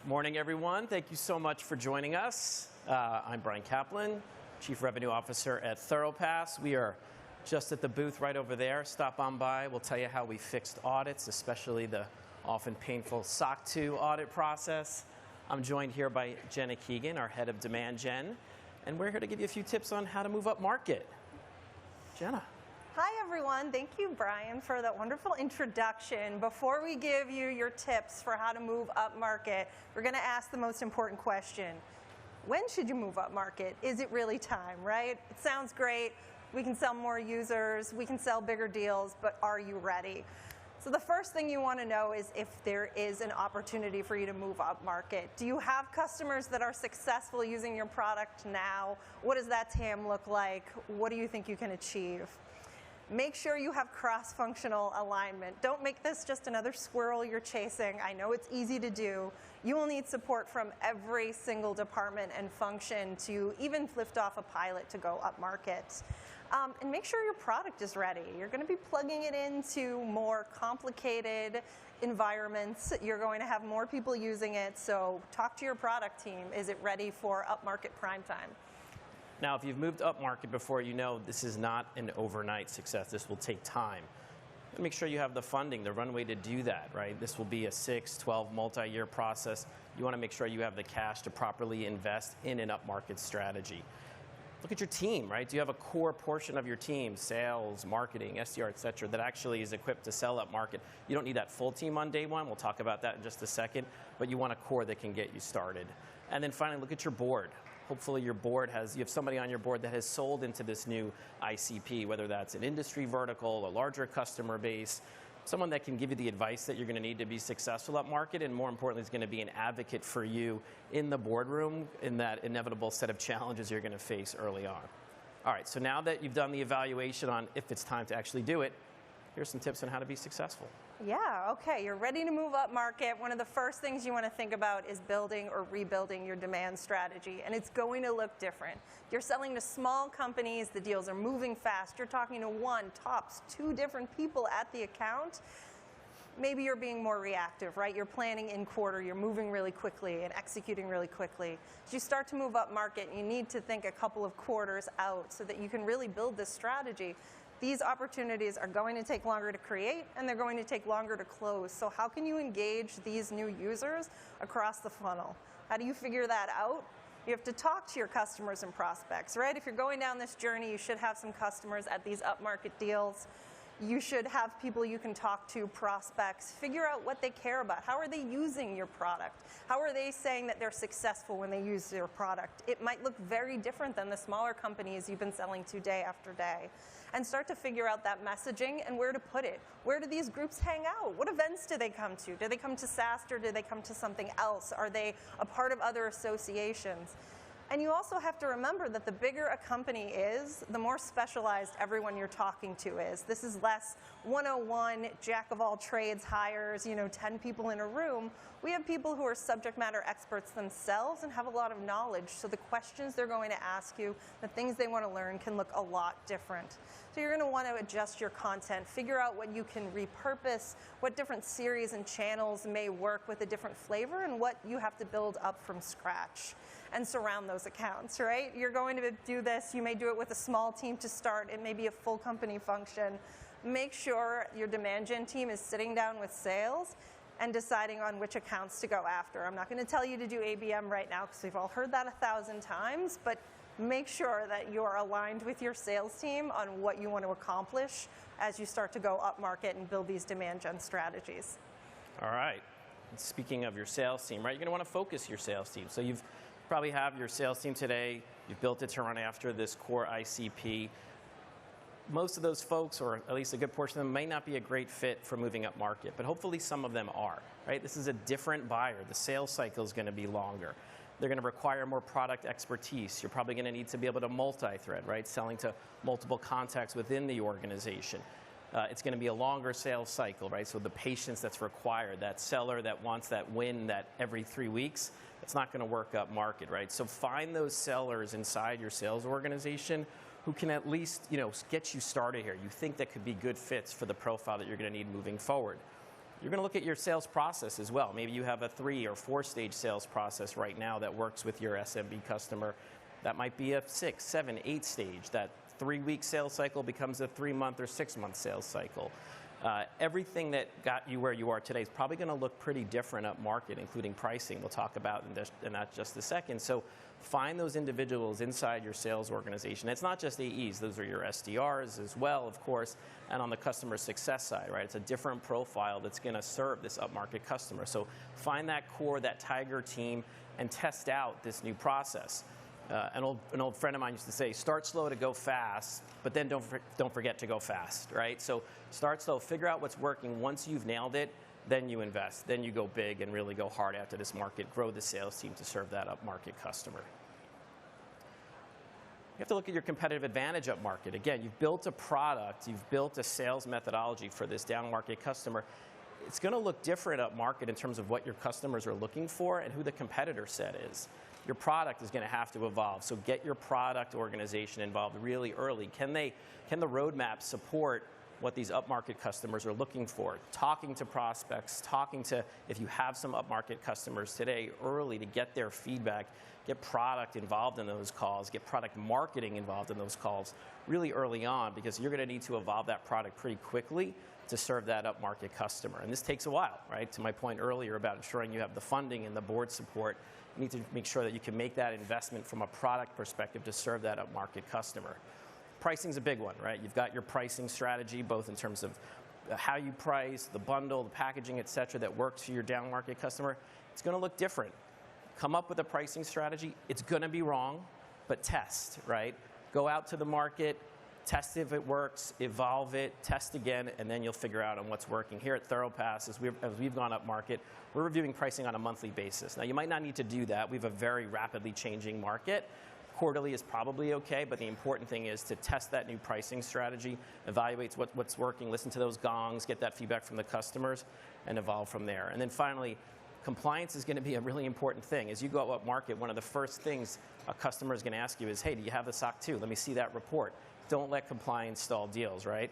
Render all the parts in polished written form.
Morning, everyone. Thank you so much for joining us. I'm Brian Kaplan, Chief Revenue Officer at Thoropass. We are just at the booth right over there. Stop on by. We'll tell you how we fixed audits, especially the often painful SOC 2 audit process. I'm joined here by Jenna Keegan, our head of demand gen, and we're here to give you a few tips on how to move up market. Jenna. Hi everyone, thank you Brian for that wonderful introduction. Before we give you your tips for how to move up market, we're going to ask the most important question. When should you move up market? Is it really time, right? It sounds great, we can sell more users, we can sell bigger deals, but are you ready? So the first thing you want to know is if there is an opportunity for you to move up market. Do you have customers that are successful using your product now? What does that TAM look like? What do you think you can achieve? Make sure you have cross-functional alignment. Don't make this just another squirrel you're chasing. I know it's easy to do. You will need support from every single department and function to even lift off a pilot to go up market. And make sure your product is ready. You're going to be plugging it into more complicated environments. You're going to have more people using it, so talk to your product team. Is it ready for up-market prime time? Now, if you've moved up market before, you know this is not an overnight success. This will take time. Make sure you have the funding, the runway to do that, right? This will be a 6, 12, multi-year process. You want to make sure you have the cash to properly invest in an up-market strategy. Look at your team, right? Do you have a core portion of your team, sales, marketing, SDR, et cetera, that actually is equipped to sell up market? You don't need that full team on day one. We'll talk about that in just a second. But you want a core that can get you started. And then finally, look at your board. Hopefully your board you have somebody on your board that has sold into this new ICP, whether that's an industry vertical, a larger customer base, someone that can give you the advice that you're going to need to be successful up market, and more importantly, is going to be an advocate for you in the boardroom in that inevitable set of challenges you're going to face early on. All right, so now that you've done the evaluation on if it's time to actually do it, here's some tips on how to be successful. Yeah, okay, you're ready to move up market. One of the first things you want to think about is building or rebuilding your demand strategy, and it's going to look different. You're selling to small companies, the deals are moving fast, you're talking to one, tops, 2 different people at the account. Maybe you're being more reactive, right? You're planning in quarter, you're moving really quickly and executing really quickly. As you start to move up market, you need to think a couple of quarters out so that you can really build this strategy. These opportunities are going to take longer to create, and they're going to take longer to close. So how can you engage these new users across the funnel? How do you figure that out? You have to talk to your customers and prospects, right? If you're going down this journey, you should have some customers at these upmarket deals. You should have people you can talk to, prospects, figure out what they care about. How are they using your product? How are they saying that they're successful when they use your product? It might look very different than the smaller companies you've been selling to day after day. And start to figure out that messaging and where to put it. Where do these groups hang out? What events do they come to? Do they come to SAST or do they come to something else? Are they a part of other associations? And you also have to remember that the bigger a company is, the more specialized everyone you're talking to is. This is less 101 jack of all trades hires, 10 people in a room. We have people who are subject matter experts themselves and have a lot of knowledge. So the questions they're going to ask you, the things they want to learn can look a lot different. So you're going to want to adjust your content, figure out what you can repurpose, what different series and channels may work with a different flavor, and what you have to build up from scratch. And surround those accounts, right? You're going to do this, you may do it with a small team to start, it may be a full company function. Make sure your demand gen team is sitting down with sales and deciding on which accounts to go after. I'm not going to tell you to do ABM right now because we've all heard that 1,000 times, but make sure that you're aligned with your sales team on what you want to accomplish as you start to go up market and build these demand gen strategies. All right. Speaking of your sales team, right, you're going to want to focus your sales team. So you've probably have your sales team today, you've built it to run after this core ICP. Most of those folks, or at least a good portion of them, may not be a great fit for moving up market, but hopefully some of them are, right? This is a different buyer. The sales cycle is going to be longer. They're going to require more product expertise. You're probably going to need to be able to multi-thread, right? Selling to multiple contacts within the organization. It's going to be a longer sales cycle, right? So the patience that's required, that seller that wants that win that every 3 weeks, it's not going to work up market, right? So find those sellers inside your sales organization who can at least, get you started here. You think that could be good fits for the profile that you're going to need moving forward. You're going to look at your sales process as well. Maybe you have a 3 or 4 stage sales process right now that works with your SMB customer. That might be a 6, 7, 8 stage. That 3-week sales cycle becomes a 3-month or 6-month sales cycle. Everything that got you where you are today is probably going to look pretty different up market, including pricing. We'll talk about in that just a second. So find those individuals inside your sales organization. It's not just AEs. Those are your SDRs as well, of course, and on the customer success side, right? It's a different profile that's going to serve this upmarket customer. So find that core, that tiger team, and test out this new process. An old friend of mine used to say, start slow to go fast, but then don't forget to go fast, right? So start slow, figure out what's working. Once you've nailed it, then you invest. Then you go big and really go hard after this market, grow the sales team to serve that upmarket customer. You have to look at your competitive advantage upmarket. Again, you've built a product, you've built a sales methodology for this downmarket customer. It's going to look different upmarket in terms of what your customers are looking for and who the competitor set is. Your product is going to have to evolve, so get your product organization involved really early. Can the roadmap support what these upmarket customers are looking for? Talking to prospects, if you have some upmarket customers today, early to get their feedback, get product involved in those calls, get product marketing involved in those calls really early on, because you're going to need to evolve that product pretty quickly to serve that upmarket customer. And this takes a while, right? To my point earlier about ensuring you have the funding and the board support, you need to make sure that you can make that investment from a product perspective to serve that upmarket customer. Pricing's a big one, right? You've got your pricing strategy, both in terms of how you price, the bundle, the packaging, et cetera, that works for your downmarket customer. It's going to look different. Come up with a pricing strategy. It's going to be wrong, but test, right? Go out to the market, test if it works, evolve it, test again, and then you'll figure out on what's working. Here at Thoropass, as we've gone up market, we're reviewing pricing on a monthly basis. Now, you might not need to do that. We have a very rapidly changing market. Quarterly is probably okay, but the important thing is to test that new pricing strategy, evaluate what's working, listen to those gongs, get that feedback from the customers, and evolve from there. And then finally, compliance is going to be a really important thing. As you go up market, one of the first things a customer is going to ask you is, hey, do you have the SOC 2? Let me see that report. Don't let compliance stall deals, right?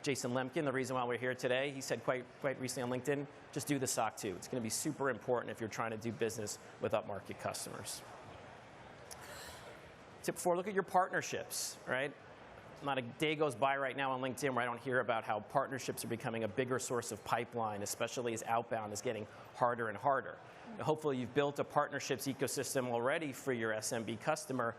Jason Lemkin, the reason why we're here today, he said quite recently on LinkedIn, just do the SOC 2. It's going to be super important if you're trying to do business with upmarket customers. Tip 4, look at your partnerships, right? Not a day goes by right now on LinkedIn where I don't hear about how partnerships are becoming a bigger source of pipeline, especially as outbound is getting harder and harder. Hopefully you've built a partnerships ecosystem already for your SMB customer.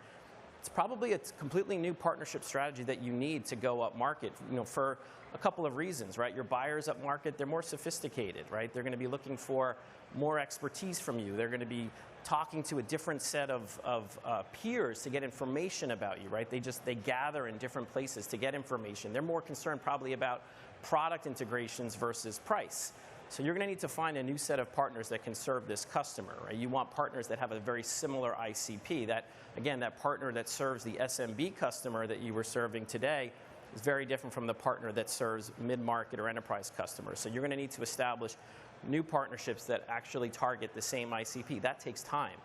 It's probably a completely new partnership strategy that you need to go up market, for a couple of reasons, right? Your buyers up market, they're more sophisticated, right? They're going to be looking for more expertise from you. They're going to be talking to a different set of peers to get information about you, right? They gather in different places to get information. They're more concerned probably about product integrations versus price. So you're going to need to find a new set of partners that can serve this customer, right? You want partners that have a very similar ICP. That, again, that partner that serves the SMB customer that you were serving today is very different from the partner that serves mid-market or enterprise customers. So you're going to need to establish new partnerships that actually target the same ICP. That takes time.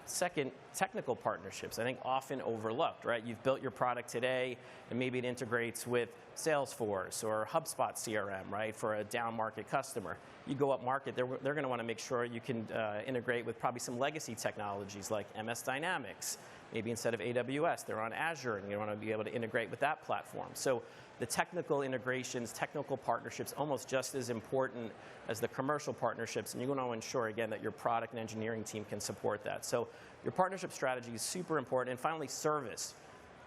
Second, technical partnerships, I think often overlooked, right? You've built your product today, and maybe it integrates with Salesforce or HubSpot CRM, right, for a down market customer. You go up market, they're going to want to make sure you can integrate with probably some legacy technologies like MS Dynamics. Maybe instead of AWS, they're on Azure, and you want to be able to integrate with that platform. So the technical integrations, technical partnerships, almost just as important as the commercial partnerships, and you're going to ensure, again, that your product and engineering team can support that. So your partnership strategy is super important. And finally, service.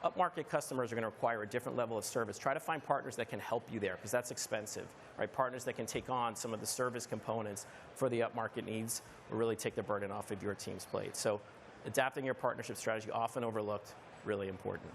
Upmarket customers are going to require a different level of service. Try to find partners that can help you there, because that's expensive, right? Partners that can take on some of the service components for the upmarket needs will really take the burden off of your team's plate. So adapting your partnership strategy, often overlooked, really important.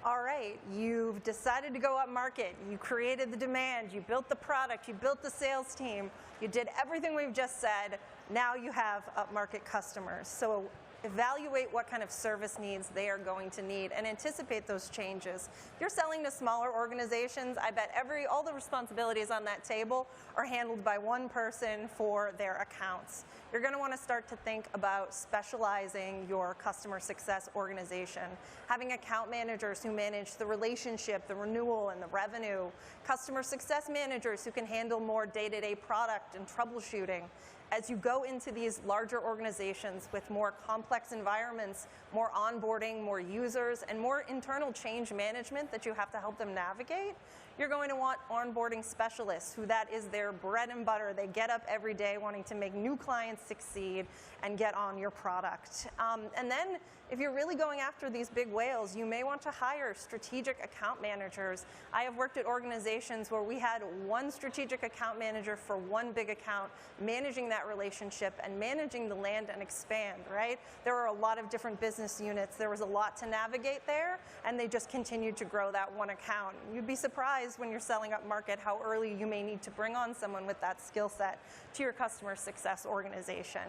All right, you've decided to go up market. You created the demand, you built the product, you built the sales team, you did everything we've just said. Now you have upmarket customers. So evaluate what kind of service needs they are going to need and anticipate those changes. If you're selling to smaller organizations, I bet all the responsibilities on that table are handled by one person for their accounts. You're going to want to start to think about specializing your customer success organization, having account managers who manage the relationship, the renewal, and the revenue, customer success managers who can handle more day-to-day product and troubleshooting. As you go into these larger organizations with more complex environments, more onboarding, more users, and more internal change management that you have to help them navigate, you're going to want onboarding specialists who that is their bread and butter. They get up every day wanting to make new clients succeed and get on your product. And then if you're really going after these big whales, you may want to hire strategic account managers. I have worked at organizations where we had one strategic account manager for one big account, managing that relationship and managing the land and expand, right? There are a lot of different business units. There was a lot to navigate there, and they just continued to grow that one account. You'd be surprised when you're selling up market how early you may need to bring on someone with that skill set to your customer success organization.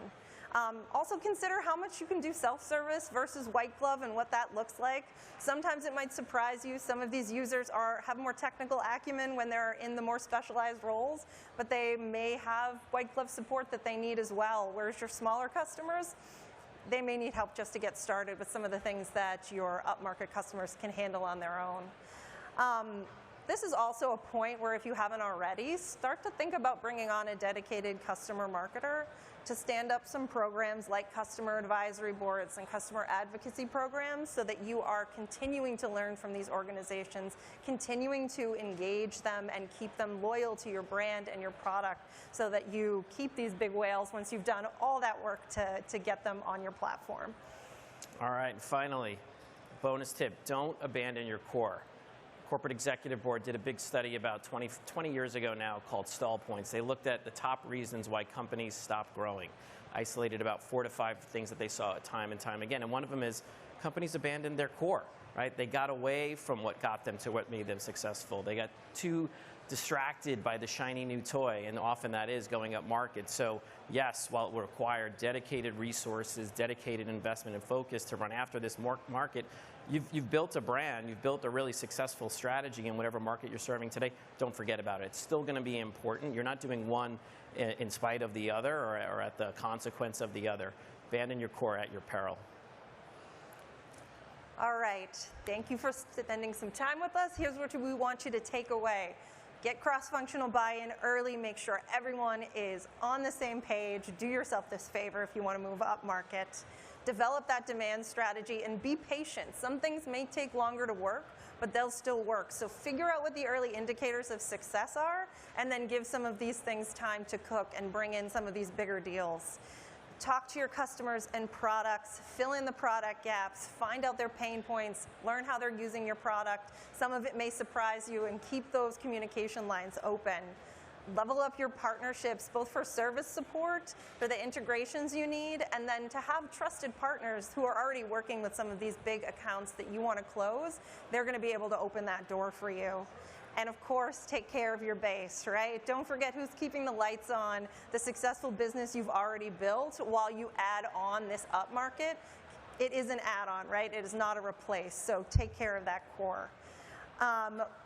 Also consider how much you can do self-service versus white glove and what that looks like. Sometimes it might surprise you. Some of these users have more technical acumen when they're in the more specialized roles, but they may have white glove support that they need as well. Whereas your smaller customers, they may need help just to get started with some of the things that your upmarket customers can handle on their own. This is also a point where if you haven't already, start to think about bringing on a dedicated customer marketer to stand up some programs like customer advisory boards and customer advocacy programs so that you are continuing to learn from these organizations, continuing to engage them and keep them loyal to your brand and your product so that you keep these big whales once you've done all that work to get them on your platform. All right, and finally, bonus tip, don't abandon your core. Corporate Executive Board did a big study about 20 years ago now called Stall Points. They looked at the top reasons why companies stop growing, isolated about 4 to 5 things that they saw time and time again. And one of them is companies abandoned their core, right? They got away from what got them to what made them successful. They got too distracted by the shiny new toy, and often that is going up market. So yes, while it will require dedicated resources, dedicated investment and focus to run after this market, you've built a brand, you've built a really successful strategy in whatever market you're serving today. Don't forget about it. It's still going to be important. You're not doing one in spite of the other or at the consequence of the other. Abandon your core at your peril. All right, thank you for spending some time with us. Here's what we want you to take away. Get cross-functional buy-in early. Make sure everyone is on the same page. Do yourself this favor if you want to move up market. Develop that demand strategy and be patient. Some things may take longer to work, but they'll still work. So figure out what the early indicators of success are, and then give some of these things time to cook and bring in some of these bigger deals. Talk to your customers and products, fill in the product gaps, find out their pain points, learn how they're using your product. Some of it may surprise you, and keep those communication lines open. Level up your partnerships, both for service support, for the integrations you need, and then to have trusted partners who are already working with some of these big accounts that you want to close. They're going to be able to open that door for you. And of course, take care of your base, right? Don't forget who's keeping the lights on, the successful business you've already built while you add on this upmarket. It is an add-on, right? It is not a replace, so take care of that core.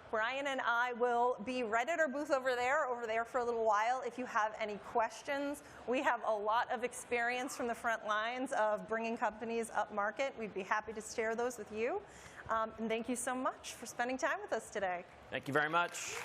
Brian and I will be right at our booth over there for a little while. If you have any questions, we have a lot of experience from the front lines of bringing companies up market. We'd be happy to share those with you. And thank you so much for spending time with us today. Thank you very much.